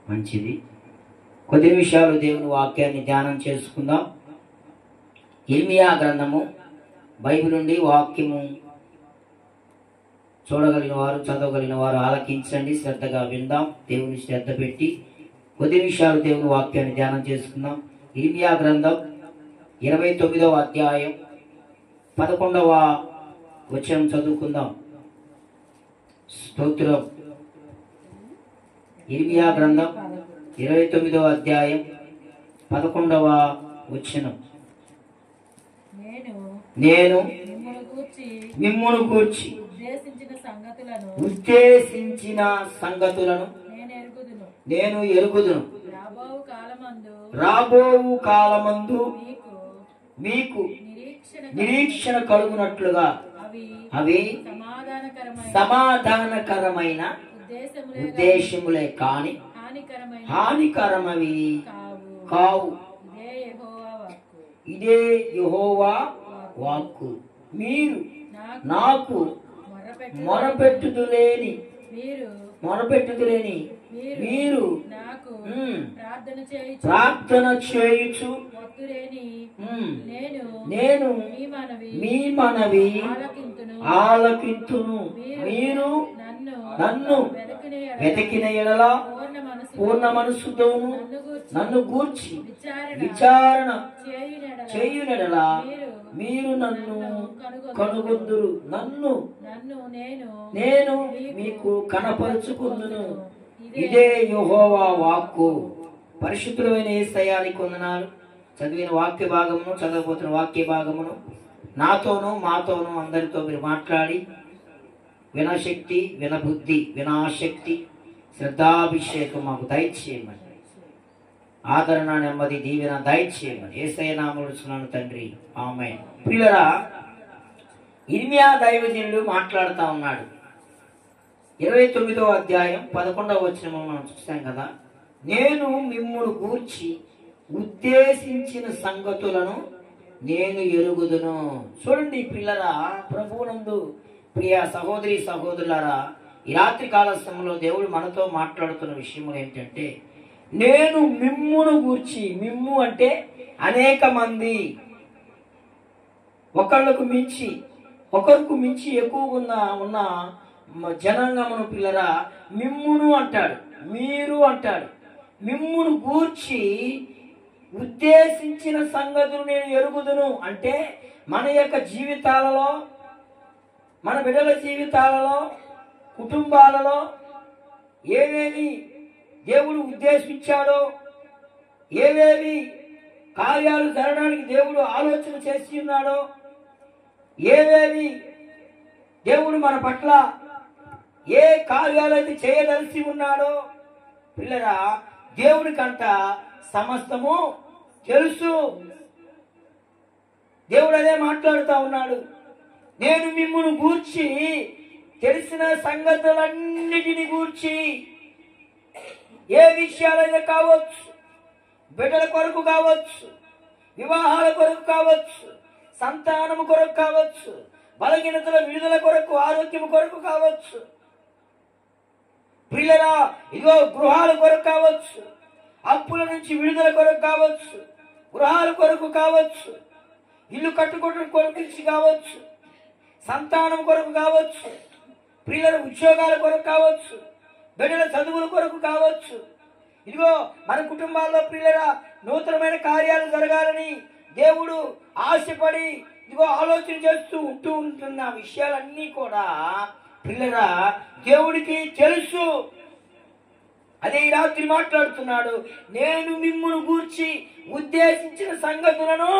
మంచిది. కొద్ది నిమిషాలు దేవుని వాక్యాన్ని ధ్యానం చేసుకుందాం. ఇర్మియా గ్రంథము బైబిల్ నుండి వాక్యము చూడగలిగిన వారు, చదవగలిగిన వారు ఆలకించండి. శ్రద్ధగా విందాం. దేవుని శ్రద్ధ పెట్టి కొద్ది నిమిషాలు దేవుని వాక్యాన్ని ధ్యానం చేసుకుందాం. ఇర్మియా గ్రంథం 29వ అధ్యాయం 11వ వచనం చదువుకుందాం. స్తోత్రం. ఇర్మియా గ్రంథం 29వ అధ్యాయం 11వ వచనం. నేను మిమ్మును గూర్చి ఉద్దేశించిన సంగతులను నేను ఎరుగుదును. రాబోవు కాలమందు మీకు నిరీక్షణ కలుగునట్లుగా అవి సమాధానకరమైన ఉద్దేశములే కాని హానికరమవి కావు. ఇదే యెహోవా వాక్కు. మీరు నాకు మొరపెట్టుదులేని మీరు ప్రార్థన చేయుచు నేను మీ మనవి ఆలకింతును. మీరు నన్ను వెతికిన ఎడల పూర్ణ మనస్సుతోను నన్ను గూర్చి విచారణ చేయునెడల మీరు నన్ను కనుగొందురు. నన్ను నేను మీకు కనపరుచుకుందును. ఇదే యెహోవా వాక్కు. పరిశుద్ధులైన యేసయ్యానికి వందనాలు. చదివిన వాక్య భాగమును, చదవబోతున్న వాక్య భాగమును నాతోనూ మాతోనూ అందరితో మీరు మాట్లాడి వినశక్తి, వినబుద్ధి, వినాశక్తి, శ్రద్ధాభిషేకం మాకు దయచేయమని, ఆదరణ, నెమ్మది, దీవెన దయచేయమని యేసయ్య నామములో అడుగుచున్నాను తండ్రి, ఆమేన్. ప్రియులారా, ఇర్మియా దైవజనుడు మాట్లాడుతూ ఉన్నాడు. 29వ అధ్యాయం 11వ వచనం మనం చూస్తాం కదా. నేను మిమ్మును గూర్చి ఉద్దేశించిన సంగతులను నేను ఎరుగుదును. చూడండి ప్రియులారా, ప్రభువునందు ప్రియ సహోదరి సహోదరులారా, ఈ రాత్రి కాల సమయంలో దేవుడు మనతో మాట్లాడుతున్న విషయములు ఏంటంటే, నేను మిమ్మును గూర్చి, మిమ్ము అంటే అనేక మంది, ఒకరికి మించి ఎక్కువగా ఉన్న జనాంగమును పిల్లరా మిమ్మును అంటాడు, మీరు అంటాడు. మిమ్మును గూర్చి ఉద్దేశించిన సంగతులు నేను ఎరుగుదును అంటే మన యొక్క జీవితాలలో, మన బిడ్డల జీవితాలలో, కుటుంబాలలో ఏవేవి దేవుడు ఉద్దేశించాడో, ఏవేవి కార్యాలు జరగడానికి దేవుడు ఆలోచన చేసి ఉన్నాడో, ఏవేవి దేవుడు మన పట్ల ఏ కార్యాలు అయితే చేయదలిసి ఉన్నాడో, పిల్లరా దేవుడికంట సమస్తము తెలుసు. దేవుడు అదే మాట్లాడుతూ ఉన్నాడు. నేను మిమ్మును గూర్చి తెలిసిన సంగతులన్నిటిని గూర్చి, ఏ విషయాలైనా కావచ్చు, బిడ్డల కొరకు కావచ్చు, వివాహాల కొరకు కావచ్చు, సంతానము కొరకు కావచ్చు, బలహీనతల విడుదల కొరకు, ఆరోగ్యం కొరకు కావచ్చు, ప్రియులరా ఇదిగో గృహాల కొరకు కావచ్చు, అప్పుల నుంచి విడుదల కొరకు కావచ్చు, గృహాల కొరకు కావచ్చు, ఇల్లు కట్టుకోవడం కొరకు కావచ్చు, సంతానం కొరకు కావచ్చు, ప్రియుల ఉద్యోగాల కొరకు కావచ్చు, బిడ్డల చదువుల కొరకు కావచ్చు. ఇదిగో మన కుటుంబాల్లో ప్రియులరా నూతనమైన కార్యాలు జరగాలని దేవుడు ఆశపడి ఇదిగో ఆలోచన చేస్తూ ఉంటున్న విషయాలన్నీ కూడా పిల్లరా దేవుడికి తెలుసు. అదే ఈ రాత్రి మాట్లాడుతున్నాడు. నేను మిమ్మును గూర్చి ఉద్దేశించిన సంగతులను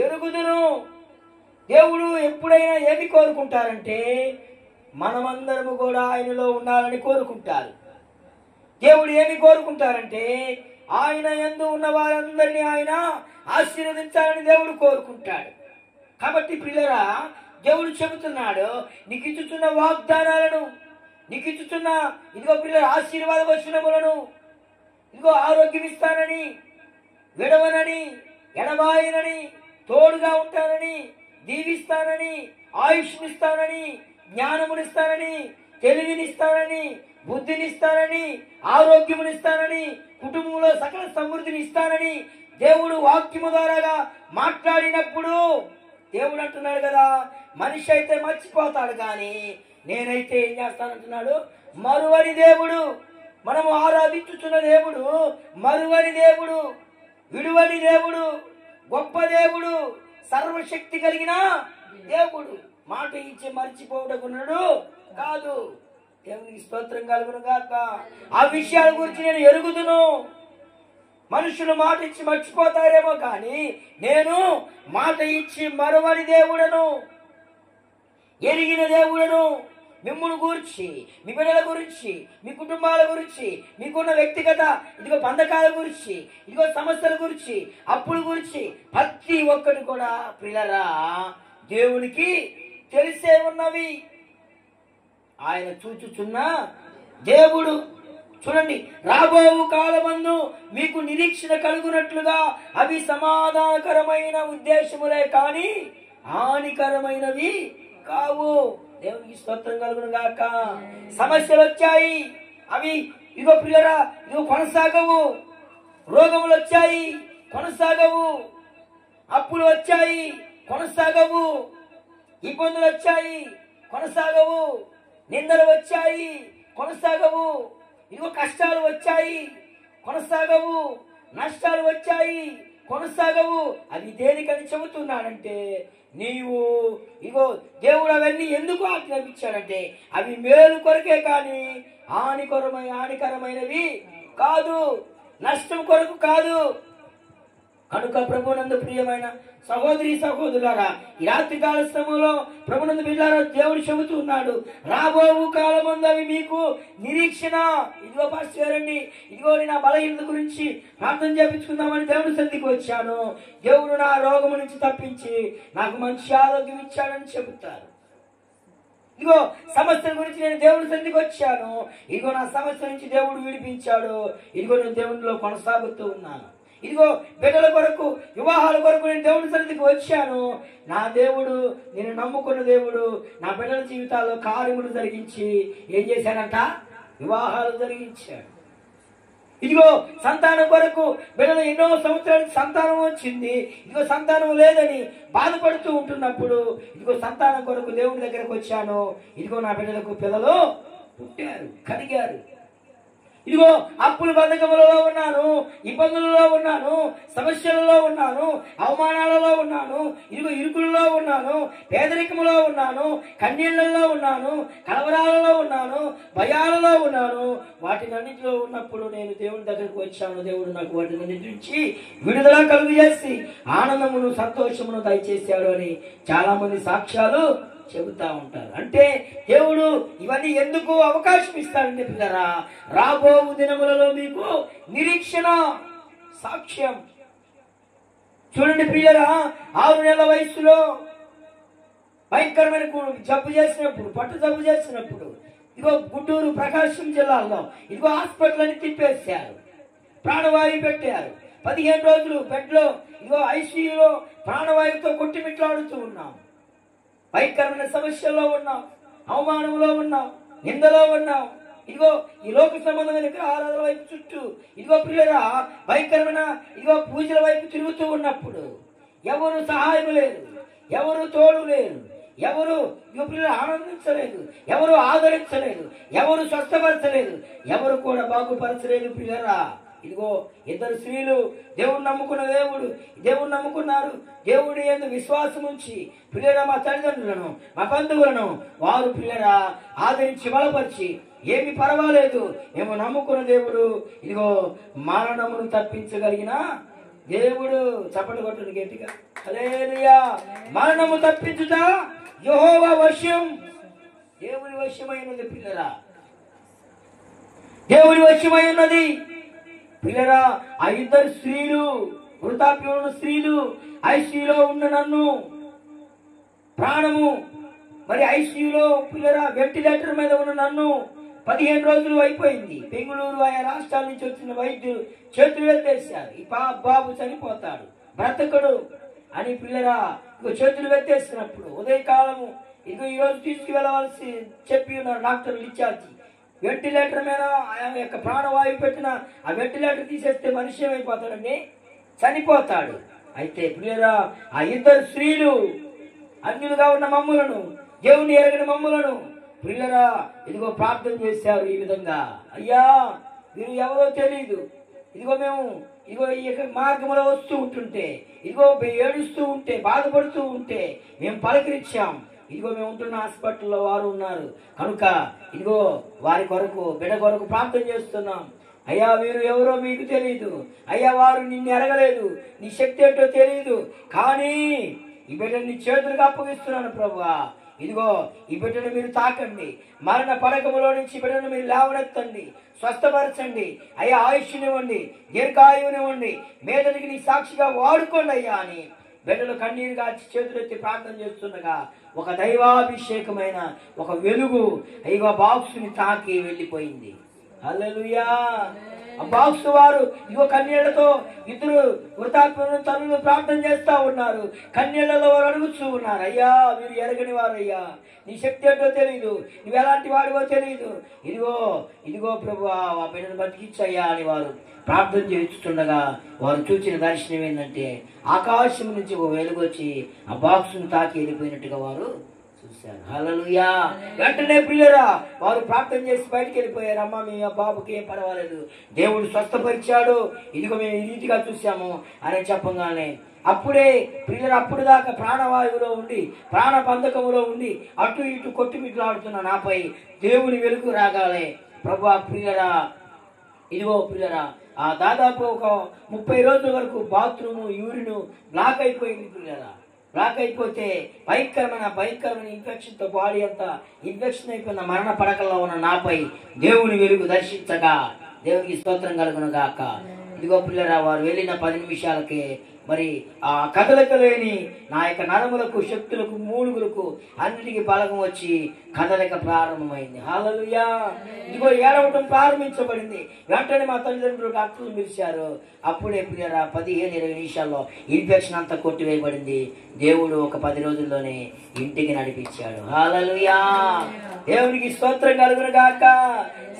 ఎరుగుదును. దేవుడు ఎప్పుడైనా ఏమి కోరుకుంటారంటే మనమందరము కూడా ఆయనలో ఉండాలని కోరుకుంటారు. దేవుడు ఏమి కోరుకుంటారంటే ఆయన యందు ఉన్న వారందరినీ ఆయన ఆశీర్వదించాలని దేవుడు కోరుకుంటాడు. కాబట్టి పిల్లరా దేవుడు చెబుతున్నాడు, నీకు ఇచ్చుతున్న వాగ్దానాలను, నీకు ఇచ్చుతున్న ఇదిగో పిల్లల ఆశీర్వాద వచనములను, ఇదిగో ఆరోగ్యం ఇస్తానని, విడవనని, ఎడబాయనని, తోడుగా ఉంటానని, దీవిస్తానని, ఆయుష్నిస్తానని, జ్ఞానమునిస్తానని, తెలివినిస్తానని, బుద్ధినిస్తానని, ఆరోగ్యమునిస్తానని, కుటుంబంలో సకల సమృద్ధిని ఇస్తానని దేవుడు వాక్యము ద్వారాగా మాట్లాడినప్పుడు దేవుడు అంటున్నాడు కదా, మనిషి అయితే మర్చిపోతాడు కానీ నేనైతే ఏం చేస్తానంటున్నాడు, మరువని దేవుడు. మనము ఆరాధించుతున్న దేవుడు మరువని దేవుడు, విడువని దేవుడు, గొప్ప దేవుడు, సర్వశక్తి కలిగిన దేవుడు. మాట ఇచ్చి మర్చిపోవడకున్నాడు కాదు. దేవునికి స్తోత్రం కలుగును గాక. ఆ విషయాల గురించి నేను ఎరుగుదును. మనుషులు మాట ఇచ్చి మర్చిపోతారేమో కానీ నేను మాట ఇచ్చి మరువని దేవుడను, ఎరిగిన దేవుడను. మిమ్మును గురించి, మీ బిడ్డల గురించి, మీ కుటుంబాల గురించి, మీకున్న వ్యక్తిగత ఇదిగో బంధకాల గురించి, ఇదిగో సమస్యల గురించి, అప్పుల గురించి ప్రతి ఒక్కటి కూడా ప్రియులారా దేవునికి తెలిసే ఉన్నవి. ఆయన చూచుచున్న దేవుడు. చూడండి, రాబోవు కాలమందు మీకు నిరీక్షణ కలుగునట్లుగా అవి సమాధానకరమైన ఉద్దేశములే కానీ హానికరమైనవి కావు. దేవునికి స్తోత్రం కలుగును గాక. సమస్యలు వచ్చాయి, అవి ఇదిగో ప్రియులారా ఇదిగో కొనసాగవు. రోగములు వచ్చాయి, కొనసాగవు. అప్పులు వచ్చాయి, కొనసాగవు. ఇబ్బందులు వచ్చాయి, కొనసాగవు. నిందలు వచ్చాయి, కొనసాగవు. ఇదిగో కష్టాలు వచ్చాయి, కొనసాగవు. నష్టాలు వచ్చాయి, కొనసాగవు. అది దేనికని చెబుతున్నానంటే, నీవు ఇగో దేవుడు అవన్నీ ఎందుకు ఆజ్ఞాపించాడంటే అవి మేలు కొరకే కానీ హానికరమైనవి కాదు, నష్టం కొరకు కాదు. కనుక ప్రభునందు ప్రియమైన సహోదరి సహోదరులారా, ఈ రాత్రి కాల సమయంలో ప్రభునందు బిడ్డలారా దేవుడు చెబుతూ ఉన్నాడు, రాబోవు కాలమందు అవి మీకు నిరీక్షణ. ఇదిగో పాస్టర్ గారండి, ఇదిగో నా బలహీనత గురించి ప్రార్థన చేయించుకుందామని దేవుడి సన్నిధికి వచ్చాను. దేవుడు నా రోగము నుంచి తప్పించి నాకు మంచి ఆరోగ్యం ఇచ్చాడని చెబుతారు. ఇదిగో సమస్యల గురించి నేను దేవుడి సన్నిధికి వచ్చాను, ఇదిగో నా సమస్య నుంచి దేవుడు విడిపించాడు, ఇదిగో నేను దేవుడిలో కొనసాగుతూ ఉన్నాను. ఇదిగో బిడ్డల కొరకు, వివాహాల కొరకు నేను దేవుడి సన్నిధికి వచ్చాను. నా దేవుడు, నేను నమ్ముకున్న దేవుడు నా బిడ్డల జీవితాల్లో కార్యములు జరిగించి ఏం చేశానంట, వివాహాలు జరిగించాడు. ఇదిగో సంతానం కొరకు బిడ్డలు ఎన్నో సంవత్సరాలకు సంతానం వచ్చింది, ఇదిగో సంతానం లేదని బాధపడుతూ ఉంటున్నప్పుడు ఇదిగో సంతానం కొరకు దేవుడి దగ్గరకు వచ్చాను. ఇదిగో నా బిడ్డలకు పిల్లలు పుట్టారు, కలిగారు. ఇదిగో అప్పుల బంధకములలో ఉన్నాను, ఇబ్బందులలో ఉన్నాను, సమస్యలలో ఉన్నాను, అవమానాలలో ఉన్నాను, ఇదిగో ఇరుకులలో ఉన్నాను, పేదరికములో ఉన్నాను, కన్నీళ్లలో ఉన్నాను, కలవరాలలో ఉన్నాను, భయాలలో ఉన్నాను. వాటినన్నింటిలో ఉన్నప్పుడు నేను దేవుని దగ్గరకు వచ్చాను. దేవుడు నాకు వాటిని నుంచి విడుదల కలుగు చేసి ఆనందమును సంతోషమును దయచేశాడు అని చాలా మంది సాక్ష్యాలు చెబుతా ఉంటారు. అంటే దేవుడు ఇవన్నీ ఎందుకు అవకాశం ఇస్తాడంటే పిల్లరా, రాబోవు దినములలో మీకు నిరీక్షణ, సాక్ష్యం. చూడండి ప్రియులరా, 6 నెలల వయసులో భయంకరమైన జబ్బు చేసినప్పుడు, పట్టు జబ్బు చేసినప్పుడు ఇదిగో గుంటూరు ప్రకాశం జిల్లాలో ఇదిగో హాస్పిటల్ అని తిప్పేశారు, ప్రాణవాయువు పెట్టారు. 15 రోజులు బెడ్లో ఇదిగో ఐసీయూలో ప్రాణవాయువుతో కొట్టిమిట్లాడుతూ ఉన్నాం. భయంకరమైన సమస్యల్లో ఉన్నాం, అవమానంలో ఉన్నాం, నిందలో ఉన్నాం. ఇదిగో ఈ లోక సంబంధమైన విగ్రహారాధన వైపు చుట్టూ ఇదిగో ప్రియులరా భయంకరమైన ఇదిగో పూజల వైపు తిరుగుతూ ఉన్నప్పుడు ఎవరు సహాయం లేదు, ఎవరు తోడు లేరు, ఎవరు ఇదిగో ప్రియులు ఆనందించలేదు, ఎవరు ఆదరించలేదు, ఎవరు స్వస్థపరచలేదు, ఎవరు కూడా బాగుపరచలేదు ప్రియులరా. ఇదిగో 2 స్త్రీలు దేవుడు నమ్ముకున్న దేవుడు నమ్ముకున్నారు. దేవుడి యందు విశ్వాసం ఉంచి పిల్లరా మా తల్లిదండ్రులను, మా బంధువులను వారు పిల్లరా ఆదరించి బలపరిచి, ఏమి పర్వాలేదు, మేము నమ్ముకున్న దేవుడు ఇదిగో మరణమును తప్పించగలిగిన దేవుడు. చప్పట్లు కొట్టండి గట్టిగా, హల్లెలూయా. మరణము తప్పించుట యెహోవా వశం, దేవుని వశమై ఉన్నది పిల్లరా, దేవుని వశమై ఉన్నది పిల్లరా. ఆ 2 స్త్రీలు, వృద్ధాప్యంలో స్త్రీలు ఐసీయూలో ఉన్న నన్ను ప్రాణము మరి ఐసీయూలో పిల్లరా వెంటిలేటర్ మీద ఉన్న నన్ను 15 రోజులు అయిపోయింది. బెంగళూరు ఆయా రాష్ట్రాల నుంచి వచ్చిన వైద్యులు చేతులు ఎత్తేసారు, ఈ బాబు చనిపోతాడు, బ్రతకడు అని పిల్లరా చేతులు ఎత్తేసినప్పుడు ఉదయకాలము ఇదిగో ఈరోజు తీసుకువెళ్ళవలసి చెప్పి ఉన్నారు డాక్టర్లు ఇన్ఛార్జి. వెంటిలేటర్ మీద ఆయన యొక్క ప్రాణవాయువు పెట్టిన ఆ వెంటిలేటర్ తీసేస్తే మనిషి ఏమైపోతాడండి? చనిపోతాడు. అయితే ప్రియరా, ఆ ఇద్దరు స్త్రీలు అన్యులుగా ఉన్న మమ్ములను, దేవుని ఎరగిన మమ్ములను ప్రియరా ఇదిగో ప్రార్థన చేశారు ఈ విధంగా, అయ్యా మీరు ఎవరో తెలియదు, ఇదిగో మేము ఇదిగో ఈ మార్గంలో వస్తూ ఉంటుంటే, ఇదిగో ఏడుస్తూ ఉంటే, బాధపడుతూ ఉంటే మేము పలకరించాం. ఇదిగో మేము ఉంటున్న హాస్పిటల్లో వారు ఉన్నారు కనుక ఇదిగో వారి కొరకు, బిడ్డ కొరకు ప్రార్థన చేస్తున్నాం. అయ్యా మీరు ఎవరో మీకు తెలియదు, అయ్యా వారు నిన్ను ఎరగలేదు, నీ శక్తి ఏంటో తెలియదు, కానీ ఈ బిడ్డని నీ చేతులకు అప్పగిస్తున్నాను ప్రభువా. ఇదిగో ఈ బిడ్డను మీరు తాకండి, మరణ పడకములో నుంచి బిడ్డను మీరు లేవనెత్తండి, స్వస్థపరచండి అయ్యా, ఆయుష్నివ్వండి, దీర్ఘాయువునివ్వండి, మీదనికి నీ సాక్షిగా వాడుకోండి అయ్యా అని బిడ్డలు కన్నీరు కాచి చేతులెత్తి ప్రార్థన చేస్తుండగా ఒక దైవాభిషేకమైన ఒక వెలుగు అయ్యో బాక్సుని తాకి వెళ్ళిపోయింది. హల్లెలూయా. ఆ బాక్స్ వారు ఇగో కన్నీళ్లతో ఇద్దరు వృతాత్మలను తల్లులు ప్రార్థన చేస్తా ఉన్నారు. కన్నీళ్లలో వారు అడుగుతూ ఉన్నారు, అయ్యా మీరు ఎరగని వారయ్యా, నీ శక్తి ఏంటో తెలియదు, నువ్వు ఎలాంటి వాడివో తెలియదు, ఇదిగో ఇదిగో ప్రభు ఆ బిడ్డను బతికించయ్యా అని వారు ప్రార్థన చేస్తుండగా వారు చూసిన దర్శనం ఏంటంటే ఆకాశం నుంచి ఒక వెలుగు వచ్చి ఆ బాక్సును తాకి వెళ్ళిపోయినట్టుగా వారు చూశారు. హల్లెలూయా. వెంటనే ప్రియురా వారు ప్రార్థన చేసి బయటికి వెళ్ళిపోయారు. అమ్మ మీ బాబుకి ఏం పర్వాలేదు, దేవుడు స్వస్థపరిచాడు, ఇదిగో మేము ఈ రీతిగా చూసాము అని చెప్పగానే అప్పుడే ప్రియులు అప్పుడు దాకా ప్రాణవాయువులో ఉండి, ప్రాణ బంధకములో ఉండి అటు ఇటు కొట్టుమిట్లాడుతున్న నాపై దేవుని వెలుగు రాగాలే ప్రభు. ప్రియులరా ఇదిగో ప్రియులరా ఆ దాదాపు ఒక 30 రోజుల వరకు బాత్రూము యూరిన్ బ్లాక్ అయిపోయింది ప్రియులరా. బ్లాక్ అయిపోతే భయంకరమైన ఇన్ఫెక్షన్తో బాడీ అంతా ఇన్ఫెక్షన్ అయిపోయిన మరణ పడకల్లో ఉన్న నాపై దేవుని వెలుగు దర్శించగా దేవునికి స్తోత్రం కలుగును గాక. ఇదిగో పిల్లరా వారు వెళ్ళిన 10 నిమిషాలకే మరి ఆ కదలిక లేని నా యొక్క నరములకు, శక్తులకు, మూలుగులకు అన్నిటికీ బలగం వచ్చి కదలిక ప్రారంభమైంది. హల్లెలూయా. ఇదిగో ఏడవటం ప్రారంభించబడింది. వెంటనే మా తల్లిదండ్రులు డాక్టర్లు పిలిచారు. అప్పుడే ప్రియరా 15-20 నిమిషాల్లో ఇన్ఫెక్షన్ అంతా కొట్టివేయబడింది. దేవుడు ఒక 10 రోజుల్లోనే ఇంటికి నడిపించాడు. హల్లెలూయా. దేవునికి స్తోత్రం కలుగును గాక.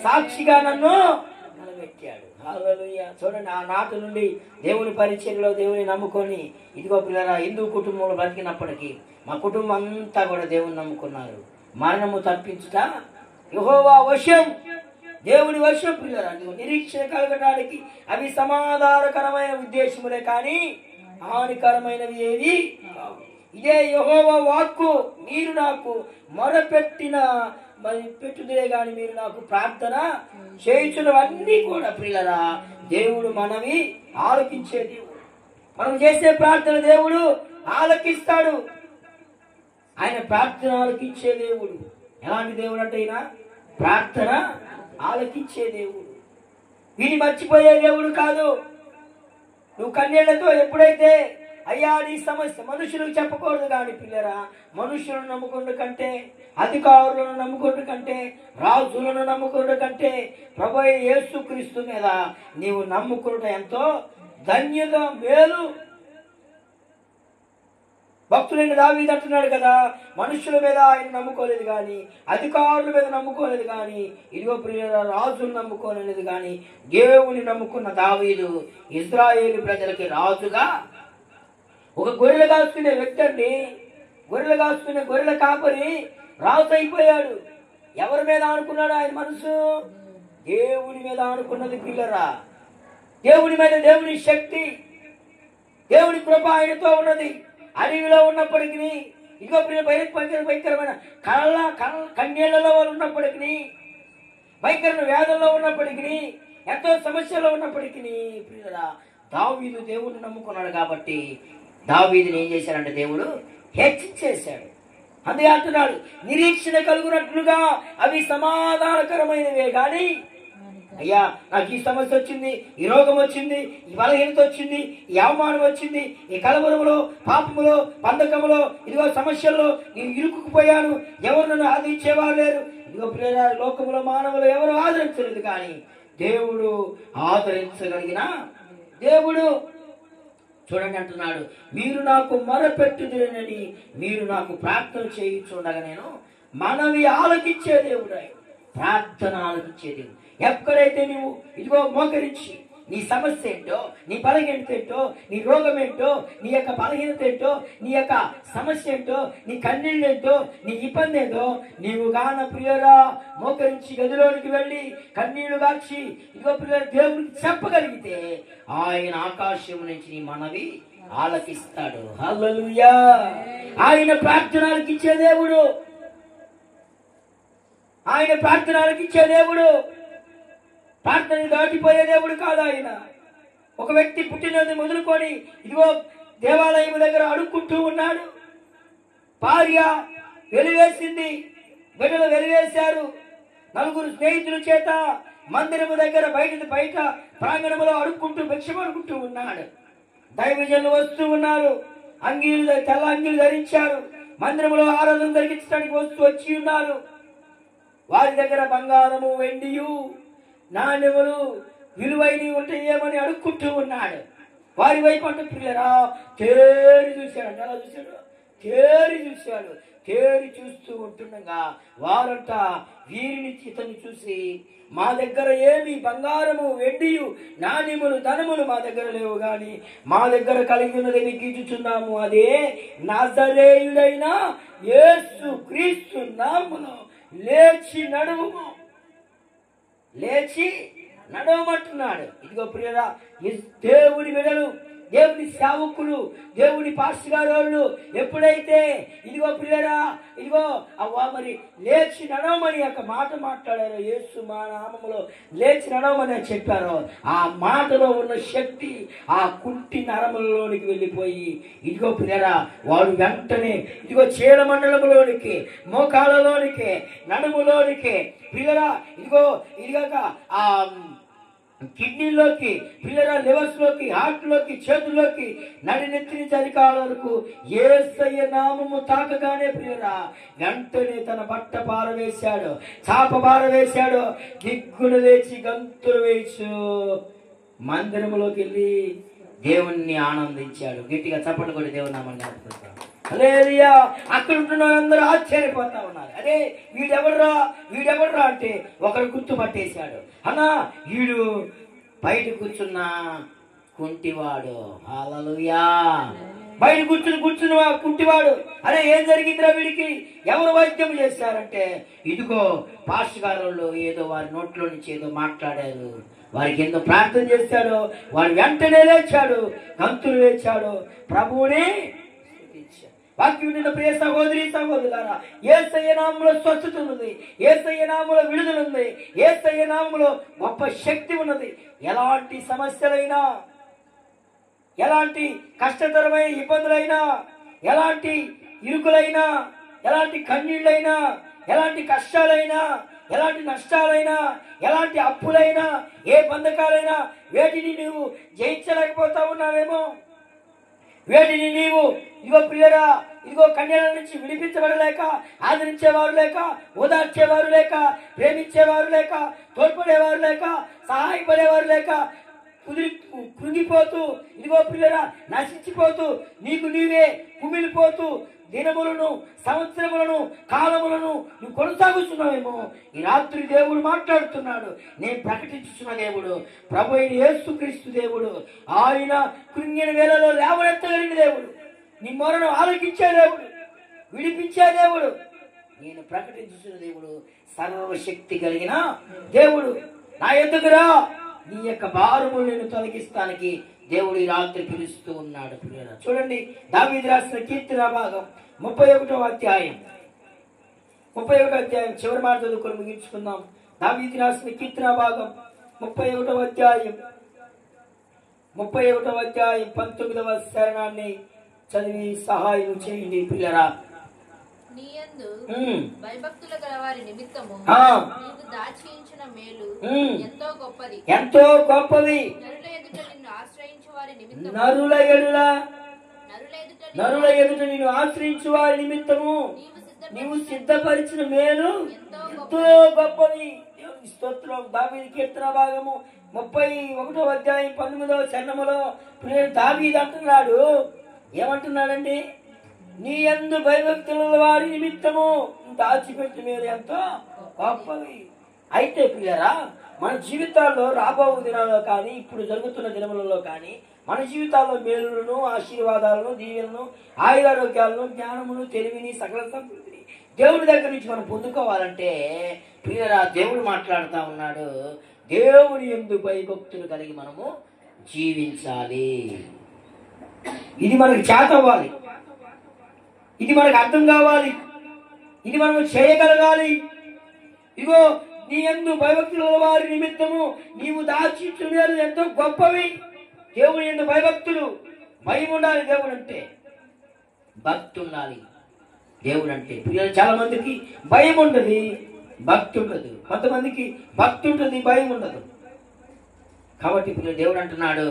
సాక్షిగా నన్ను నిలబెట్టాడు. హల్లెలూయా. చూడండి ఆ నాటి నుండి దేవుని పరిచర్యలో దేవుని నమ్ముకొని ఇదిగో పిల్లరా హిందూ కుటుంబంలో బ్రతికినప్పటికీ మా కుటుంబం అంతా కూడా దేవుని నమ్ముకున్నారు. మరణము తప్పించుట యెహోవా వశం, దేవుని వశం పిల్లరా. నిరీక్షణ కలగడానికి అవి సమాధానకరమైన ఉద్దేశములే కానీ హానికరమైనవి ఏవి కావు. ఇదే యెహోవా వాక్కు, మీరు నాకు మొరపెట్టిన మరి పెట్టుదే గాని మీరు నాకు ప్రార్థన చేయించున్నవన్నీ కూడా ప్రియులరా దేవుడు మనవి ఆలకించే దేవుడు. మనం చేసే ప్రార్థన దేవుడు ఆలకిస్తాడు. ఆయన ప్రార్థన ఆలకించే దేవుడు. ఎలాంటి దేవుడు అంటే ఈయన ప్రార్థన ఆలకించే దేవుడు. వీని మర్చిపోయే దేవుడు కాదు. నువ్వు కన్నీళ్లతో ఎప్పుడైతే అయ్యా నీ సమస్య మనుషులకు చెప్పకూడదు కానీ పిల్లరా, మనుషులను నమ్ముకున్న కంటే, అధికారులను నమ్ముకున్న కంటే, రాజులను నమ్ముకున్న కంటే ప్రభువైన యేసుక్రీస్తు మీద నీవు నమ్ముకున్న ఎంతో ధన్యత, మేలు. భక్తులైన దావీదు అంటున్నాడు కదా, మనుషుల మీద ఆయన నమ్ముకోలేదు కానీ, అధికారుల మీద నమ్ముకోలేదు కానీ, ఇదిగో ప్రియుల రాజును నమ్ముకోలేదు కానీ దేవుని నమ్ముకున్న దావీదు ఇశ్రాయేలు ప్రజలకి రాజుగా, ఒక గొర్రెలు కాసుకునే వ్యక్తి అండి, గొర్రెలు కాసుకునే గొర్రెల కాపరి రాజు అయిపోయాడు. ఎవరి మీద ఆనుకున్నాడు ఆయన మనసు? దేవుని మీద ఆనుకున్నది పిల్లరా. దేవుని మీద దేవుని శక్తి, దేవుని కృప ఆయనతో ఉన్నది. అడవిలో ఉన్నప్పటికీ ఇదిగో భయంకరమైన కన్నీళ్లలో వాళ్ళు ఉన్నప్పటికీ, భయంకరమైన వ్యాధుల్లో ఉన్నప్పటికీ, ఎంతో సమస్యలో ఉన్నప్పటికీ ప్రియులరా దావీదు దేవుడిని నమ్ముకున్నాడు కాబట్టి దావీదుని ఏం చేశాడంటే దేవుడు హెచ్చించేశాడు. అందుకే అంటున్నాడు నిరీక్షణ కలుగునట్లుగా అవి సమాధానకరమైనవే కానీ, అయ్యా నాకు ఈ సమస్య వచ్చింది, ఈ రోగం వచ్చింది, ఈ బలహీనత వచ్చింది, ఈ అవమానం వచ్చింది, ఈ కలవరములో, పాపములో, బంధకములో, ఇదిగో సమస్యల్లో నేను ఇరుక్కుపోయాను, ఎవరు నన్ను ఆదరించేవారు లేరు. ఇదిగో ప్రియ లోకములో మానవులు ఎవరు ఆదరించలేదు కానీ దేవుడు ఆదరించగలిగిన దేవుడు. చూడండి అంటున్నాడు, మీరు నాకు మొరపెట్టుదురని మీరు నాకు ప్రార్థన చేయించుండగా నేను మనవి ఆలకించే దేవుడు. ప్రార్థన ఆలకించే దేవుడు. ఎక్కడైతే నువ్వు ఇదిగో మోకరించి నీ సమస్య ఏంటో, నీ బలహీనత ఏంటో, నీ రోగం ఏంటో, నీ యొక్క బలహీనత ఏంటో, నీ యొక్క సమస్య ఏంటో, నీ కన్నీళ్ళు ఏంటో, నీ ఇబ్బంది ఏంటో నీవు గాన ప్రియరా మోకరించి గదిలోనికి వెళ్ళి కన్నీళ్లు కాచి ఇదిగో ప్రియుల దేవుడికి చెప్పగలిగితే ఆయన ఆకాశం నుంచి నీ మనవి ఆలకిస్తాడు. హల్లెలూయా. ఆయన ప్రార్థన ఆలకించే దేవుడు. ఆయన ప్రార్థన ఆలకించే దేవుడు. ప్రార్థన దాటిపోయే దేవుడు కాదు ఆయన. ఒక వ్యక్తి పుట్టినది మొదలుకొని ఇదిగో దేవాలయం దగ్గర అడుక్కుంటూ ఉన్నాడు. భార్య వెలివేసింది, బిడ్డలు వెలివేశారు. నలుగురు స్నేహితుల చేత మందిరము దగ్గర బయట ప్రాంగణంలో అడుక్కుంటూ భిక్షం అడుక్కుంటూ ఉన్నాడు. దైవజనులు వస్తూ ఉన్నారు. తెల్ల అంగీలు ధరించారు. మందిరంలో ఆరాధన జరిగించడానికి వచ్చి ఉన్నారు. వారి దగ్గర బంగారము, వెండియు, నాణ్యములు విలువైనవి ఉంటాయేమని అడుక్కుంటూ ఉన్నాడు. వారి వైపు అంటే పిల్లరా తేరి చూశాడు. ఎలా చూశాడు? తేరి చూస్తూ ఉంటుండగా వారంతా వీరిని ఇతన్ని చూసి, మా దగ్గర ఏమి బంగారము, వెండియు, నాణ్యములు, ధనములు మా దగ్గర లేవు, గాని మా దగ్గర కలిగి ఉన్నది నీకు ఇచ్చుచున్నాము. అదే నజరేయుడైన యేసు క్రీస్తు నామములో లేచి నడవమంటున్నాడు. ఇదిగో ప్రియరా, దేవుడి బిడ్డలు, దేవుని సేవకులు, దేవుని పాస్టర్ గారు వాళ్ళు ఎప్పుడైతే ఇదిగో ప్రియరా ఇదిగో మరి లేచి నడవమని ఒక మాట మాట్లాడారో, యేసు మా నామములో లేచి నడవమని చెప్పారో, ఆ మాటలో ఉన్న శక్తి ఆ కుంటి నరములలోనికి వెళ్ళిపోయి ఇదిగో ప్రియరా వాడు వెంటనే ఇదిగో చీల మండలములోనికి, మోకాళ్ళలోనికి, నడుములోనికి ప్రియరా ఇదిగోక ఆ కిడ్నీలోకి, పిల్లల లివర్స్ లోకి, హార్ట్ లోకి, చేతుల్లోకి, నడినెత్తిని చలికాల వరకు యేసయ్య నామము తాకగానే ప్రియరా వెంటనే తన బట్ట పారవేశాడు, చాప పారవేశాడు, దిగ్గున లేచి గంతులు వేసు మందిరంలోకి వెళ్ళి దేవుణ్ణి ఆనందించాడు. గట్టిగా చప్పట్లు కొట్టి దేవుని నామాన్ని జ్ఞాపకం. హల్లెలూయా. అక్కడ ఉంటున్న వాళ్ళందరూ ఆశ్చర్యపోతా ఉన్నారు. అరే వీడెవడరా అంటే ఒకరు గుర్తుపట్టేశాడు. అన్నా వీడు బయట కూర్చున్న కుంటివాడు. హల్లెలూయా. బయట కూర్చున్న కుంటివాడు. అరే ఏం జరిగిందిరా వీడికి? ఎవరు వైద్యం చేశారంటే ఇదిగో పాస్టర్ గారు ఏదో వారి నోట్లో నుంచి ఏదో మాట్లాడారు, వారికి ఎంతో ప్రార్థన చేశాడు. వాడు వెంటనే లేచాడు, గంతులు వేచాడు, ప్రభువుని వాక్యం నిన్న ప్రియ సహోదరి సహోదరులారా, యేసయ్య నామములో స్వస్థత ఉన్నది, యేసయ్య నామములో విడుదల ఉంది, యేసయ్య నామములో గొప్ప శక్తి ఉన్నది. ఎలాంటి సమస్యలైనా, ఎలాంటి కష్టతరమైన ఇబ్బందులైనా, ఎలాంటి ఇరుకులైనా, ఎలాంటి కన్నీళ్ళైనా, ఎలాంటి కష్టాలైనా, ఎలాంటి నష్టాలైనా, ఎలాంటి అప్పులైనా, ఏ బంధకాలైనా వేటిని నువ్వు జయించలేకపోతా ఉన్నావేమో, వేటిని నీవు ఇదిగో ప్రియరా ఇదిగో కన్యల నుంచి విడిపించబడలేక, ఆదరించేవారు లేక, ఓదార్చేవారు లేక, ప్రేమించేవారు లేక, తోడ్పడేవారు లేక, సహాయపడేవారు లేక కృంగిపోతూ ఇదిగో ప్రియరా నశించిపోతూ నీకు నీవే కుమిలిపోతూ దినములను, సంవత్సరములను, కాలములను నువ్వు కొనసాగుతున్నావేమో, ఈ రాత్రి దేవుడు మాట్లాడుతున్నాడు. నేను ప్రకటించుతున్న దేవుడు ప్రభు అయిన యేసుక్రీస్తు దేవుడు. ఆయన కృంగిన వేళలో లేవనెత్తగలిగిన దేవుడు, నీ మొరను ఆలకించే దేవుడు, విడిపించే దేవుడు. నేను ప్రకటించుతున్న దేవుడు సర్వశక్తి కలిగిన దేవుడు. నా ఎదుగురా నీ యొక్క భారము నేను తొలగిస్తానికి దేవుడు ఈ రాత్రి పిలుస్తూ ఉన్నాడు. చూడండి, దావీదు రాసిన కీర్తన భాగం 31వ అధ్యాయం చివరి మాట చదువుకొని ముగించుకుందాం. దావీదు రాసిన కీర్తన భాగం 31వ అధ్యాయం 19వ శరణాన్ని చదివి సహాయం చేయండి పిల్లరా. నీయందు భయభక్తుల గలవారి నిమిత్తము నీవు దాచించిన మేలు ఎంతో గొప్పది, ఎంతో గొప్పది. నరుల ఎదుట నిన్ను ఆశ్రయించు వారి నిమిత్తము, నరుల ఎదుట నిన్ను ఆశ్రయించు వారి నిమిత్తము నీవు సిద్ధపరిచిన మేలు ఎంతో గొప్పది. స్తోత్రం. దావీదు కీర్తన భాగము 31వ అధ్యాయం 19వ చరణములో దావీదు అంటున్నాడు, ఏమంటున్నాడండి? నీ యందు భయభక్తుల వారి నిమిత్తము దాచిపెట్టి మేలు ఎంతో గొప్పవి. అయితే ప్రియులారా, మన జీవితాల్లో రాబో దినాల్లో కానీ ఇప్పుడు జరుగుతున్న దినములలో కానీ మన జీవితాల్లో మేలులను, ఆశీర్వాదాలను, దీవెలను, ఆయురారోగ్యాలను, జ్ఞానమును, తెలివిని, సకల సంపృతిని దేవుడి దగ్గర నుంచి మనం పొందుకోవాలంటే ప్రియులారా, దేవుడు మాట్లాడుతూ ఉన్నాడు, దేవుని యందు భయభక్తులు కలిగి మనము జీవించాలి. ఇది మనకు చేత అవ్వాలి, ఇది మనకు అర్థం కావాలి, ఇది మనం చేయగలగాలి. ఇగో నీ యందు భయభక్తుల వారి నిమిత్తము నీవు దాచించునేది ఎంతో గొప్పవి. దేవుని యందు భయభక్తులు, భయం ఉండాలి. దేవుడు అంటే భక్తి ఉండాలి. దేవుడు అంటే పిల్లలు చాలా మందికి భయం ఉండదు, భక్తి ఉండదు. కొంతమందికి భక్తి ఉంటుంది, భయం ఉండదు. కాబట్టి ఇప్పుడు దేవుడు అంటున్నాడు,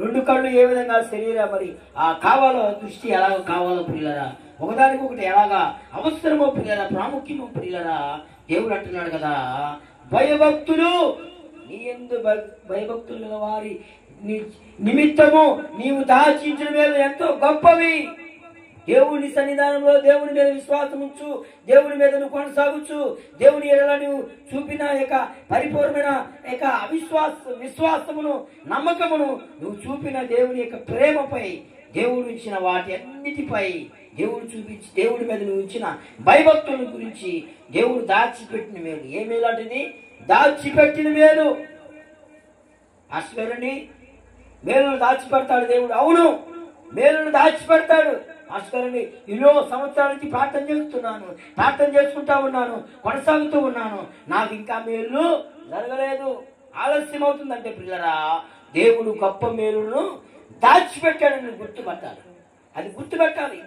రెండు కళ్ళు ఏ విధంగా శరీరం మరి కావాలో, దృష్టి ఎలాగో కావాలో ప్రియులరా, ఒకదానికొకటి ఎలాగా అవసరమో ప్రియులరా, ప్రాముఖ్యమో ప్రియులరా, దేవుడు అంటున్నాడు కదా, భయభక్తులు నీ యందు భయభక్తులు వారి నిమిత్తము నీవు దాచించిన మేలు ఎంతో గొప్పవి. దేవుని సన్నిధానంలో దేవుని మీద విశ్వాసం ఉంచు, దేవుని మీద నువ్వు కొనసాగుచు, దేవుని ఎడల నువ్వు చూపిన యొక్క పరిపూర్ణమైన యొక్క విశ్వాసమును, నమ్మకమును నువ్వు చూపిన దేవుని యొక్క ప్రేమపై, దేవుడు ఇచ్చిన వాటి అన్నిటిపై దేవుడు చూపించి దేవుడి మీద నువ్వు ఇచ్చిన భయభక్తుల గురించి దేవుడు దాచిపెట్టిన మేలు. ఏ మేలు అంటది? దాచిపెట్టిన మేలు. అశ్వరుని మేలును దాచిపెడతాడు దేవుడు. అవును, మేలును దాచిపెడతాడు. అశ్వరుని ఎన్నో సంవత్సరాల నుంచి ప్రార్థన చేసుకుంటా ఉన్నాను, కొనసాగుతూ ఉన్నాను, నాకు ఇంకా మేలు జరగలేదు, ఆలస్యం అవుతుందంటే పిల్లరా, దేవుడు గొప్ప మేలును దాచిపెట్టాడని గుర్తుపట్టాలి. అది గుర్తుపెట్టాలి.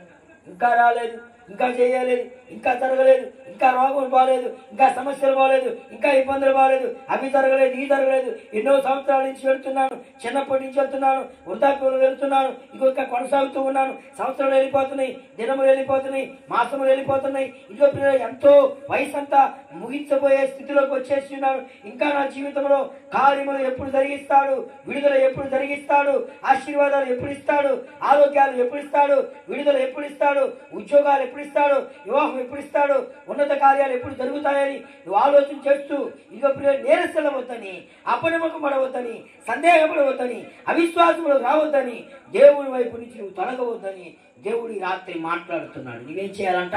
ఇంకా రాలేదు, ఇంకా చేయలేదు, ఇంకా జరగలేదు, ఇంకా రోగం బాలేదు, ఇంకా సమస్యలు బాలేదు, ఇంకా ఇబ్బందులు బాలేదు, అవి జరగలేదు, ఇవి జరగలేదు, ఎన్నో సంవత్సరాల నుంచి వెళ్తున్నాను, చిన్నప్పటి నుంచి వెళ్తున్నాను, వృద్ధాప్యంలో వెళ్తున్నాను, ఇంకా కొనసాగుతూ ఉన్నాను, సంవత్సరాలు వెళ్ళిపోతున్నాయి, దినములు వెళ్ళిపోతున్నాయి, మాసములు వెళ్ళిపోతున్నాయి, ఇంకో పిల్లలు ఎంతో వయసు అంతా ముగించబోయే స్థితిలోకి వచ్చేసి ఉన్నాను. ఇంకా నా జీవితంలో కార్యములు ఎప్పుడు జరిగిస్తాడు, విడుదల ఎప్పుడు జరిగిస్తాడు, ఆశీర్వాదాలు ఎప్పుడు ఇస్తాడు, ఆరోగ్యాలు ఎప్పుడు ఇస్తాడు, విడుదల ఎప్పుడు ఇస్తాడు, ఉద్యోగాలు ఎప్పుడు ఇస్తాడు, వివాహం ఎప్పుడు ఇస్తాడు, ఉన్నత కార్యాలు ఎప్పుడు జరుగుతాయని నువ్వు ఆలోచన చేస్తూ ఇంకో పిల్లలు నీరసలవద్దని, అపనమ్మకం పడవద్దని, సందేహపడవద్దని, అవిశ్వాసంలో రావద్దని, దేవుడి వైపు నుంచి నువ్వు తొలగవద్దని దేవుడి రాత్రి మాట్లాడుతున్నాడు. నువ్వేం చేయాలంట?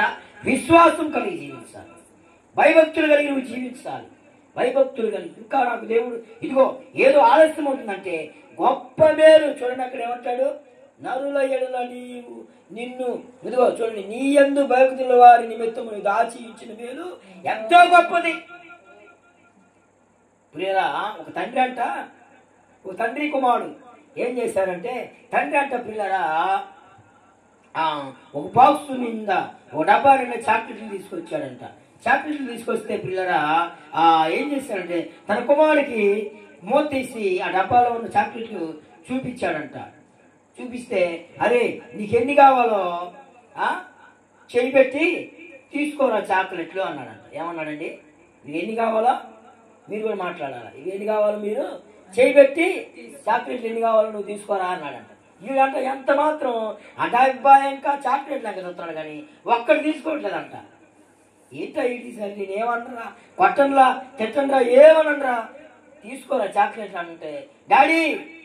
విశ్వాసం కలిగి జీవించాలి, భయభక్తులు కలిగి నువ్వు జీవించాలి. భయభక్తులు కలిగి ఇంకా నాకు దేవుడు ఇదిగో ఏదో ఆలస్యం అవుతుందంటే గొప్ప మేలు. చూడండి అక్కడ ఏమంటాడు, నరుల ఎడల నీవు నిన్ను ఇదిగో చూడండి, నీ యందు భయభక్తుల వారి నిమిత్తము దాచి ఇచ్చిన మేలు ఎంతో గొప్పది. ప్రియరా, ఒక తండ్రి కుమారుడు ఏం చేశారంటే, తండ్రి అంట ప్రియరా ఒక బాక్స్ నిండా ఒక డబ్బా నిండా చాక్లెట్లు తీసుకొచ్చాడంట. చాక్లెట్లు తీసుకొస్తే పిల్లరా ఏం చేశాడంటే తన కుమారుడికి మూత తీసి ఆ డబ్బాలో ఉన్న చాక్లెట్లు చూపించాడంట. చూపిస్తే అరే నీకెన్ని కావాలో చేయి పెట్టి తీసుకోరా చాక్లెట్లు అన్నాడంట. ఏమన్నాడండి? నీకు ఎన్ని కావాలో మీరు కూడా మాట్లాడాలి. ఇవి ఎన్ని కావాలో మీరు చేయి పెట్టి చాక్లెట్లు ఎన్ని కావాలో నువ్వు తీసుకోరా అన్నాడంట. వీడంట ఎంత మాత్రం అడాబాయంగా చాక్లెట్లు అంక చూస్తున్నాడు కానీ ఒక్కడు తీసుకోవట్లేదంట. ఏంటో ఇది సార్, నేనేమన్నా కొట్టంలా తిట్టండ్రా ఏమనరా, తీసుకోరా చాక్లెట్లు అంటే, డాడీ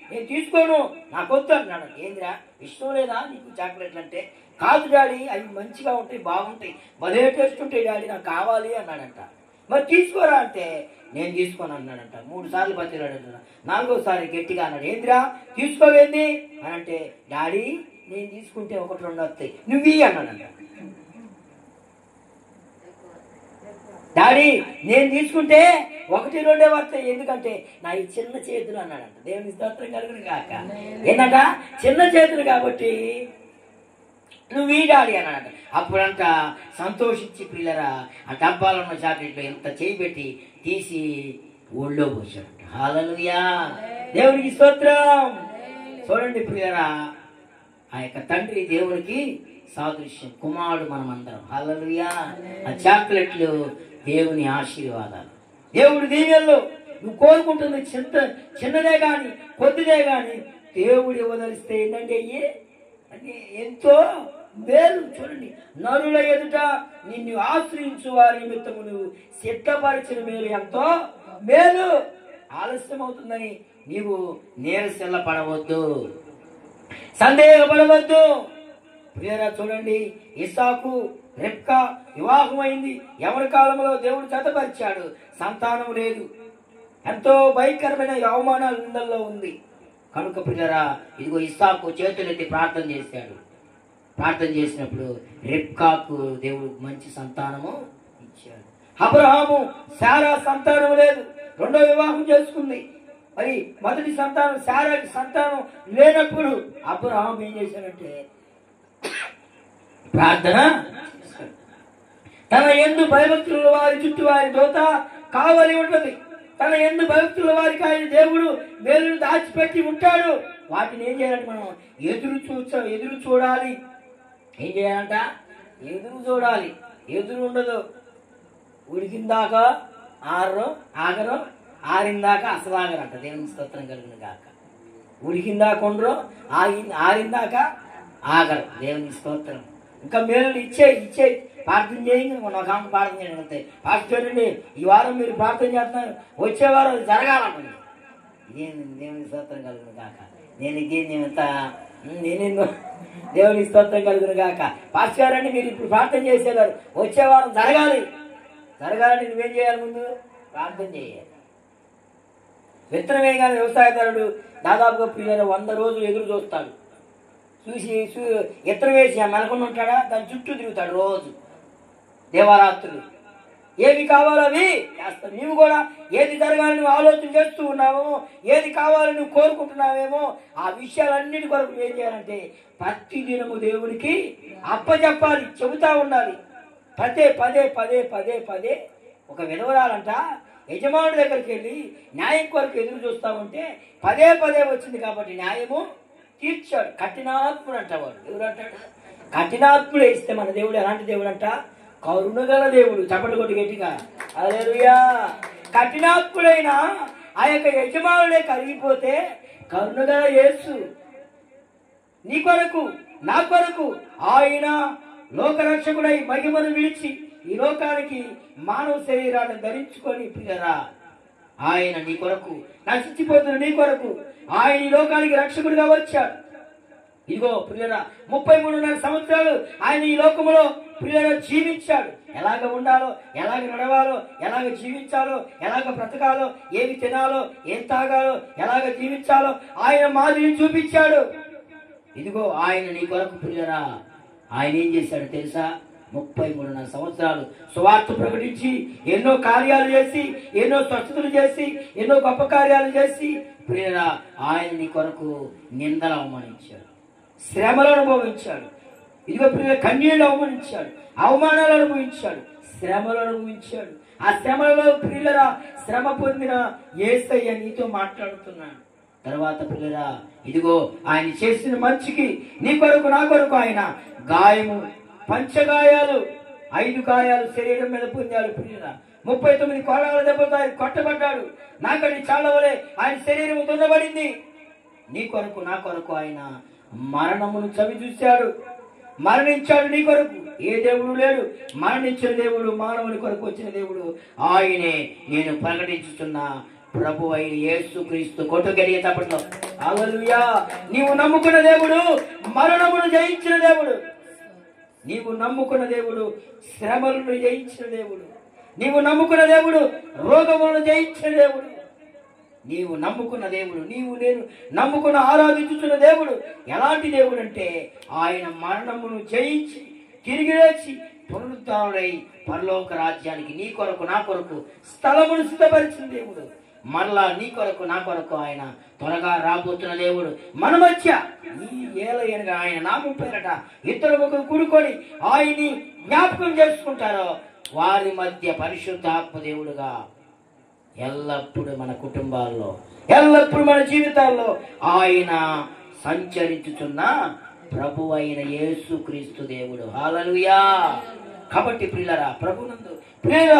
నేను తీసుకోను నాకు వద్దు అన్నాడు. ఏందిరా ఇష్టం లేదా నీకు చాక్లెట్లు అంటే? కాదు డాడీ అవి మంచిగా ఉంటాయి, బాగుంటాయి, భలే టేస్ట్ ఉంటాయి డాడీ, నాకు కావాలి అన్నాడంట. మరి తీసుకోరా అంటే నేను తీసుకోను అన్నాడంట. 3 సార్లు బతిలాడంట. 4వసారి గట్టిగా అన్నాడు, ఏందిరా తీసుకోవేంది అని అంటే, డాడీ నేను తీసుకుంటే 1-2 వస్తాయి నువ్వు అన్నాడంట. డాడీ నేను తీసుకుంటే 1-2 వస్తాయి, ఎందుకంటే నా ఈ చిన్న చేతులు అన్నాడంట. దేవుని స్తోత్రం కలుగును కాక. ఏంటంట? చిన్న చేతులు కాబట్టి నువ్వు ఈ డాడీ అన్నాడంట. అప్పుడంట సంతోషించి పిల్లరా ఆ డబ్బాలో ఉన్న చాక్లెట్లు ఎంత చేయి పెట్టి తీసి ఊళ్ళో పోసాడంట. హల్లెలూయా, దేవునికి స్తోత్రం. చూడండి పిల్లరా, ఆ యొక్క తండ్రి దేవునికి సాదృశ్యం, కుమారుడు మనమందరం. హల్లెలూయా. ఆ చాక్లెట్లు దేవుని ఆశీర్వాదాలు, దేవుడి దీవెనలు. నువ్వు కోరుకుంటుంది చిన్నదే కానీ కొద్దిదే కానీ దేవుడు ఇవ్వదలిస్తే ఏంటంటే అయ్యే అంటే ఎంతో మేలు. చూడండి, నరుల ఎదుట నిన్ను ఆశ్రయించు వారి నిమిత్తము నువ్వు సిద్ధపరిచిన మేలు ఎంతో మేలు. ఆలస్యం అవుతుందని నీవు నీరసెల్ల పడవద్దు, సందేహపడవద్దు. ప్రియరా చూడండి, ఇస్సాకు రెబ్కా వివాహమైంది. ఎవరి కాలంలో దేవుడు జతపరిచాడు, సంతానం లేదు. ఎంతో భయంకరమైన అవమానాలు నిందల్లో ఉంది. కనుక ప్రియరా ఇదిగో ఇస్సాకు చేతులెత్తి ప్రార్థన చేశాడు. ప్రార్థన చేసినప్పుడు రెబ్కాకు దేవుడు మంచి సంతానము ఇచ్చాడు. అబ్రహాము శారా సంతానం లేదు, రెండో వివాహం చేసుకుంది. మరి మొదటి సంతానం శారాకి సంతానం లేనప్పుడు అబ్రహాం ఏం చేశాడంటే ప్రార్థన. తన యందు భయభక్తుల వారి చుట్టూ వారి దోత కావలి ఉంటుంది. తన యందు భయభక్తుల వారికి ఆయన దేవుడు మేలును దాచిపెట్టి ఉంటాడు. వాటిని ఏం చేయాలంటే మనం ఎదురు చూడాలి. ఏం చేయాలంట? ఎదురు చూడాలి. ఎదురు ఉండదు. ఉడికిందాక ఆగరు, ఆరిందాక అసలు ఆగరంట. దేవుని స్తోత్రం కలిగిన కాక. ఉడికిందాక ఉండరు, ఆరిందాక ఆగరు. దేవుని స్తోత్రం. ఇంకా మేలు ఇచ్చే ప్రార్థన చేయండి. ఒక ఆమె ప్రార్థన చేయండి అంతే. పాస్టర్ అండి, ఈ వారం మీరు ప్రార్థన చేస్తున్నారు, వచ్చే వారం అది జరగాలండి. ఇదేంది దేవుని స్తోత్రం కలిగిన కాక. నేనేందో దేవుని స్తోత్రం కలిగిన కాక. పాస్టర్ అండి, మీరు ఇప్పుడు ప్రార్థన చేసేవారు, వచ్చే వారం జరగాలని నువ్వేం చేయాలి? ముందు ప్రార్థన చేయాలి. విత్తనం వేయగానే వ్యవసాయదారుడు దాదాపుగా 100 రోజులు ఎదురు చూస్తాడు. చూసి విత్తనం వేసి ఆ మెలకుండా ఉంటాడా, దాని చుట్టూ తిరుగుతాడు రోజు దేవారాత్రులు. ఏమి కావాలో అవి చేస్తాడు. నీవు కూడా ఏది జరగాలని నువ్వు ఆలోచన చేస్తూ ఉన్నావో, ఏది కావాలని నువ్వు కోరుకుంటున్నావేమో, ఆ విషయాలన్నిటి కొరకు ఏం చేయాలంటే ప్రతి దినము దేవుడికి అప్పచెప్పాలి, చెబుతా ఉండాలి. పదే ఒక విధవరాలంట యజమానుడి దగ్గరికి వెళ్ళి న్యాయం కొరకు ఎదురు చూస్తా ఉంటే పదే వచ్చింది కాబట్టి న్యాయము తీర్చాడు. కఠినాత్ముడు అంటవాడు. ఎవరు అంటాడు? కఠినాత్ముడే. ఇస్తే మన దేవుడు ఎలాంటి దేవుడు అంట? కరుణగల దేవుడు. చప్పటి కొట్టి గట్టిగా హల్లెలూయా. కఠినాత్ముడైన ఆ యొక్క యజమానుడే కరిగిపోతే కరుణగల యేసు నీ కొరకు నా కొరకు ఆయన లోకరక్షకుడై మహిమను విడిచి ఈ లోకానికి మానవ శరీరాన్ని ధరించుకొని ప్రియరా ఆయన నీ కొరకు, నశించిపోతున్న నీ కొరకు ఆయన ఈ లోకానికి రక్షకుడిగా వచ్చాడు. ఇదిగో ప్రియరా 33.5 సంవత్సరాలు ఆయన ఈ లోకములో ప్రియరా జీవించాడు. ఎలాగ ఉండాలో, ఎలాగ నడవాలో, ఎలాగ జీవించాలో, ఎలాగ బ్రతకాలో, ఏమి తినాలో, ఏం తాగాలో, ఎలాగ జీవించాలో ఆయన మాదిరిని చూపించాడు. ఇదిగో ఆయన నీ కొరకు ప్రియరా ఆయన ఏం చేశాడు తెలుసా? 33.5 సంవత్సరాలు సువార్త ప్రకటించి ఎన్నో కార్యాలు చేసి, ఎన్నో స్వస్థతలు చేసి, ఎన్నో గొప్ప కార్యాలు చేసి ప్రియరా ఆయన నీ కొరకు నిందలు అవమానించాడు, శ్రమలు అనుభవించాడు. ఇదిగో ప్రియ కన్నీళ్లు అవమానించాడు, అవమానాలు అనుభవించాడు, శ్రమలు అనుభవించాడు. ఆ శ్రమలలో ప్రియులరా శ్రమ పొందిన యేసయ్య నీతో మాట్లాడుతున్నాడు. తర్వాత ప్రియులరా ఇదిగో ఆయన చేసిన మంచికి నీ కొరకు నా కొరకు ఆయన గాయము, పంచగాయాలు, 5 గాయాలు శరీరం మీద పొందాడు. ప్రియులరా 39 కోడాల దెబ్బతో ఆయన కొట్టబడ్డాడు. నాకని చాలా వలె ఆయన శరీరం దున్నబడింది. నీ కొరకు నా కొరకు ఆయన మరణమును చవి చూశాడు, మరణించాడు నీ కొరకు. ఏ దేవుడు లేడు, మరణించిన దేవుడు, మానవుని కొరకు వచ్చిన దేవుడు ఆయనే నేను ప్రకటించుతున్న ప్రభు అయిన యేసు క్రీస్తు. కొట్టుగడియ తప్పట్లో హల్లెలూయా. నీవు నమ్ముకున్న దేవుడు మరణమును జయించిన దేవుడు. నీవు నమ్ముకున్న దేవుడు శ్రమలను జయించిన దేవుడు. నీవు నమ్ముకున్న దేవుడు రోగములను జయించిన దేవుడు. నీవు నమ్ముకున్న దేవుడు, నేను నమ్ముకున్న ఆరాధించుతున్న దేవుడు ఎలాంటి దేవుడు అంటే ఆయన మరణమును జయించి తిరిగి లేచి పునరుద్ధారుడై పరలోక రాజ్యానికి నీ కొరకు నా కొరకు స్థలమును సిద్ధపరిచిన దేవుడు. మరలా నీ కొరకు నా కొరకు ఆయన త్వరగా రాబోతున్న దేవుడు. మన మధ్య ఈ ఏలయనగా ఆయన నామం పేరట ఇద్దరు ముగ్గురు కూడుకొని ఆయన్ని జ్ఞాపకం చేసుకుంటారో వారి మధ్య పరిశుద్ధాత్మ దేవుడుగా ఎల్లప్పుడూ మన కుటుంబాల్లో, ఎల్లప్పుడూ మన జీవితాల్లో ఆయన సంచరించుచున్న ప్రభు అయిన యేసు క్రీస్తు దేవుడు. హల్లెలూయా. కాబట్టి ప్రియులరా ప్రభునందు ప్రియుల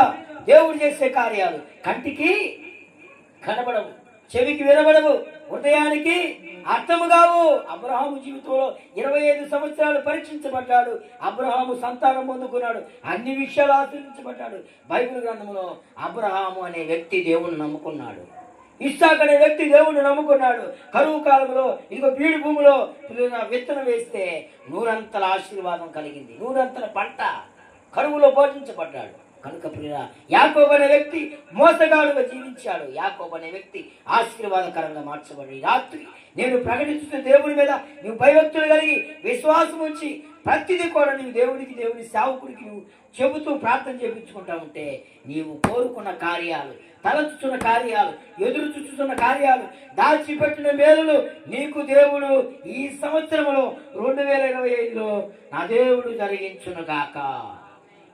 దేవుడు చేసే కార్యాలు కంటికి కనబడవు, చెవికి వినబడవు, హృదయానికి అర్థము కావు. అబ్రహాము జీవితంలో 25 సంవత్సరాలు పరీక్షించబడ్డాడు. అబ్రహాము సంతానం పొందుకున్నాడు, అన్ని విషయాలు ఆచరించబడ్డాడు. బైబిల్ గ్రంథంలో అబ్రహాము అనే వ్యక్తి దేవుణ్ణి నమ్ముకున్నాడు. ఇస్సాకు అనే వ్యక్తి దేవుణ్ణి నమ్ముకున్నాడు. కరువు కాలంలో ఇదిగో బీడు భూమిలో విత్తనం వేస్తే 100 ఆశీర్వాదం కలిగింది, 100 పంట. కరువులో పోషించబడ్డాడు. కనుక ప్రియ యాకోబు అనే వ్యక్తి మోసగాడుగా జీవించాడు. యాకోబు అనే వ్యక్తి ఆశీర్వాదకరంగా మార్చబడి రాత్రి నేను ప్రకటిస్తున్న దేవుని మీద నువ్వు భయభక్తులు కలిగి విశ్వాసం ఉంచి ప్రతిదీ కూడా నీవు దేవుని సేవకుడికి నువ్వు చెబుతూ ప్రార్థన చేయించుకుంటా ఉంటే నీవు కోరుకున్న కార్యాలు, తలచుచున్న కార్యాలు, ఎదురు చూస్తున్న కార్యాలు, దాచిపెట్టిన మేలులు నీకు దేవుడు ఈ సంవత్సరంలో 2025లో నా దేవుడు జరిగించును గాక.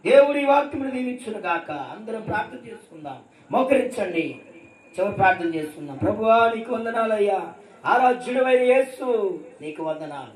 దేవుడి వాక్యమును దీవించును గాక. అందరం ప్రార్థన చేసుకుందాం. మోకరించండి, చివరి ప్రార్థన చేసుకుందాం. ప్రభువా నీకు వందనాలయ్యా, ఆరాధ్యుడైన యేసు నీకు వందనాలు.